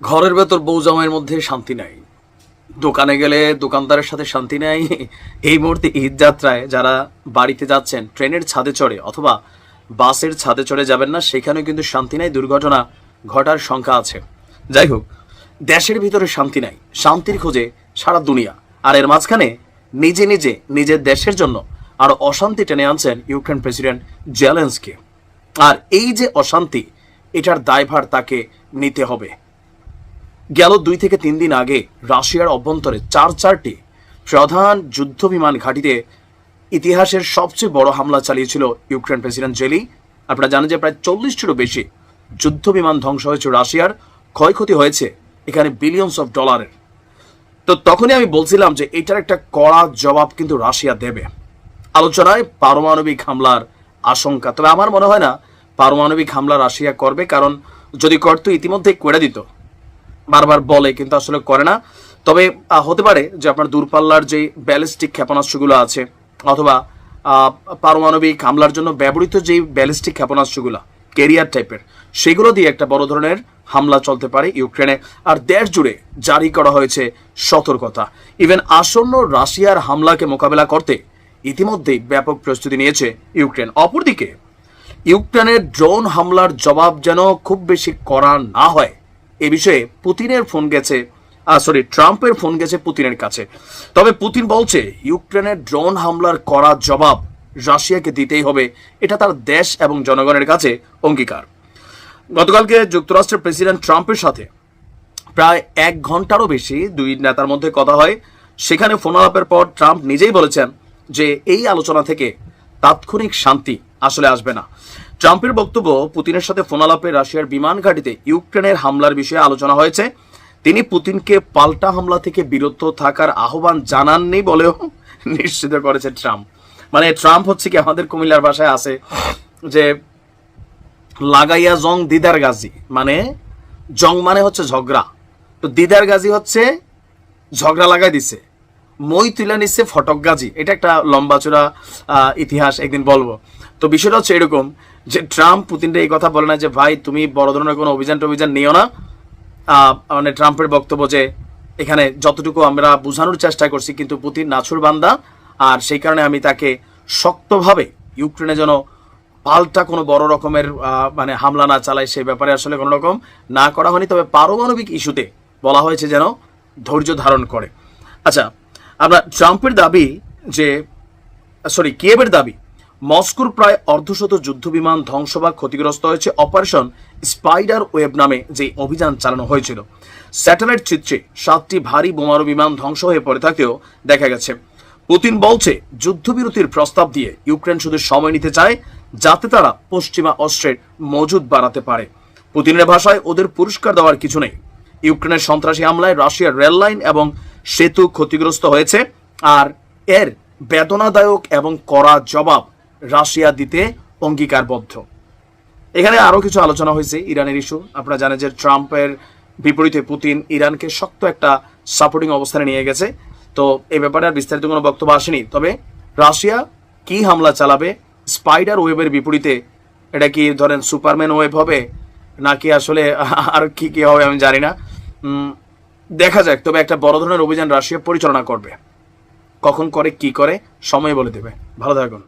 ঘরের ভেতর বউ জামাইয়ের মধ্যে শান্তি নাই, দোকানে গেলে দোকানদারের সাথে শান্তি নাই। এই মুহূর্তে ঈদ যাত্রায় যারা বাড়িতে যাচ্ছেন ট্রেনের ছাদে চড়ে অথবা বাসের ছাদে চড়ে যাবেন না, সেখানেও কিন্তু শান্তি নাই, দুর্ঘটনা ঘটার সংখ্যা আছে। যাই হোক, দেশের ভিতরে শান্তি নাই, শান্তির খোঁজে সারা দুনিয়া, আর এর মাঝখানে নিজে নিজে নিজের দেশের জন্য আরো অশান্তি টেনে আনছেন ইউক্রেন প্রেসিডেন্ট জেলেনস্কি। আর এই যে অশান্তি, এটার দায়ভার তাকে নিতে হবে। গেল 2 থেকে 3 দিন আগে রাশিয়ার অভ্যন্তরে চারটি প্রধান যুদ্ধ বিমান ঘাঁটিতে ইতিহাসের সবচেয়ে বড় হামলা চালিয়েছিল ইউক্রেন প্রেসিডেন্ট জেলি। আপনারা জানেন যে প্রায় 40টিরও বেশি যুদ্ধ বিমান ধ্বংস হয়েছে রাশিয়ার, ক্ষয়ক্ষতি হয়েছে এখানে বিলিয়নস অফ ডলারের। তো তখনই আমি বলছিলাম যে এটার একটা কড়া জবাব কিন্তু রাশিয়া দেবে। আলোচনায় পারমাণবিক হামলার আশঙ্কা, তবে আমার মনে হয় না পারমাণবিক হামলা রাশিয়া করবে, কারণ যদি করতো ইতিমধ্যে করে দিত। বারবার বলে কিন্তু আসলে করে না। তবে হতে পারে যে আপনার দূরপাল্লার যে ব্যালিস্টিক ক্ষেপণাস্ত্রগুলো আছে অথবা পারমাণবিক হামলার জন্য ব্যবহৃত যে ব্যালিস্টিক ক্ষেপণাস্ত্রগুলো ক্যারিয়ার টাইপের, সেগুলো দিয়ে একটা বড় ধরনের হামলা চলতে পারে ইউক্রেনে। আর দেশ জুড়ে জারি করা হয়েছে সতর্কতা। ইভেন আসন্ন রাশিয়ার হামলাকে মোকাবেলা করতে ইতিমধ্যেই ব্যাপক প্রস্তুতি নিয়েছে ইউক্রেন। অপরদিকে ইউক্রেনের ড্রোন হামলার জবাব যেন খুব বেশি কড়া না হয়, এ বিষয়ে ট্রাম্পের ফোন গেছে পুতিনের কাছে। তবে পুতিন বলছে ইউক্রেনের ড্রোন হামলার কড়া জবাব রাশিয়াকে দিতেই হবে, এটা তার দেশ এবং জনগণের কাছে অঙ্গীকার। গতকালকে যুক্তরাষ্ট্রের প্রেসিডেন্ট ট্রাম্পের সাথে প্রায় 1 ঘন্টারও বেশি দুই নেতার মধ্যে কথা হয়। সেখানে ফোন আলাপের পর ট্রাম্প নিজেই বলেছেন যে এই আলোচনা থেকে তাৎক্ষণিক শান্তি আসলে আসবে না। ট্রাম্পের বক্তব্য, পুতিনের সাথে ফোন আলাপে রাশিয়ার বিমান ঘাঁটিতে ইউক্রেনের হামলার বিষয়ে আলোচনা হয়েছে। তিনি পুতিনকে পাল্টা হামলা থেকে বিরত থাকার আহ্বান জানাননি বলেও নিশ্চিত করেছে ট্রাম্প। মানে ট্রাম্প হচ্ছে কি আমাদের কুমিল্লার ভাষায় আছে যে লাগাইয়া জং দিদার গাজী, মানে জং মানে হচ্ছে ঝগড়া, তো দিদার গাজী হচ্ছে ঝগড়া লাগাই দিছে, মই তুলে নিচ্ছে ফটক গাজী। এটা একটা লম্বা চূড়া ইতিহাস, একদিন বলবো। তো বিষয়টা হচ্ছে এরকম যে ট্রাম্প পুতিনটা এই কথা বলে না যে ভাই তুমি বড় ধরনের কোনো অভিযান নিও না। মানে ট্রাম্পের বক্তব্য যে এখানে যতটুকু আমরা বোঝানোর চেষ্টা করছি, কিন্তু পুতিন নাছুর বান্দা, আর সেই কারণে আমি তাকে শক্তভাবে ইউক্রেনে যেন পাল্টা কোনো বড় রকমের মানে হামলা না চালায়, সেই ব্যাপারে আসলে কোনো রকম না করা হয়নি। তবে পারমাণবিক ইস্যুতে বলা হয়েছে যেন ধৈর্য ধারণ করে। আচ্ছা, আমরা ট্রাম্পের দাবি যে কিয়েভের দাবি মস্কোর প্রায় অর্ধশত যুদ্ধ বিমান ধ্বংস বা ক্ষতিগ্রস্ত হয়েছে অপারেশন স্পাইডার ওয়েব নামে যে অভিযান চালানো হয়েছিল। স্যাটেলাইট চিত্রে 7টি ভারী বোমারু বিমান ধ্বংস হয়ে পড়ে থাকতেও দেখা গেছে। পুতিন বলছে যুদ্ধবিরতির প্রস্তাব দিয়ে ইউক্রেন শুধু সময় নিতে চায় যাতে তারা পশ্চিমা অস্ত্রের মজুদ বাড়াতে পারে। পুতিনের ভাষায় ওদের পুরস্কার দেওয়ার কিছু নেই। ইউক্রেনের সন্ত্রাসী হামলায় রাশিয়ার রেল লাইন এবং সেতু ক্ষতিগ্রস্ত হয়েছে, আর এর বেদনাদায়ক এবং কড়া জবাব রাশিয়া দিতে অঙ্গীকারবদ্ধ। এখানে আরো কিছু আলোচনা হয়েছে ইরানের ইস্যু। আপনারা জানেন যে ট্রাম্পের বিপরীতে পুতিন ইরানকে শক্ত একটা সাপোর্টিং অবস্থানে নিয়ে গেছে। তো এই ব্যাপারে আর বিস্তারিত কোনো বক্তব্য আসেনি। তবে রাশিয়া কি হামলা চালাবে স্পাইডার ওয়েবের বিপরীতে, এটা কি ধরেন সুপারম্যান ওয়েব হবে নাকি আসলে আর কি কি হবে আমি জানি না, দেখা যাক। তবে একটা বড় ধরনের অভিযান রাশিয়া পরিচালনা করবে, কখন করে কি করে সময় বলে দেবে। ভালো থাকুন।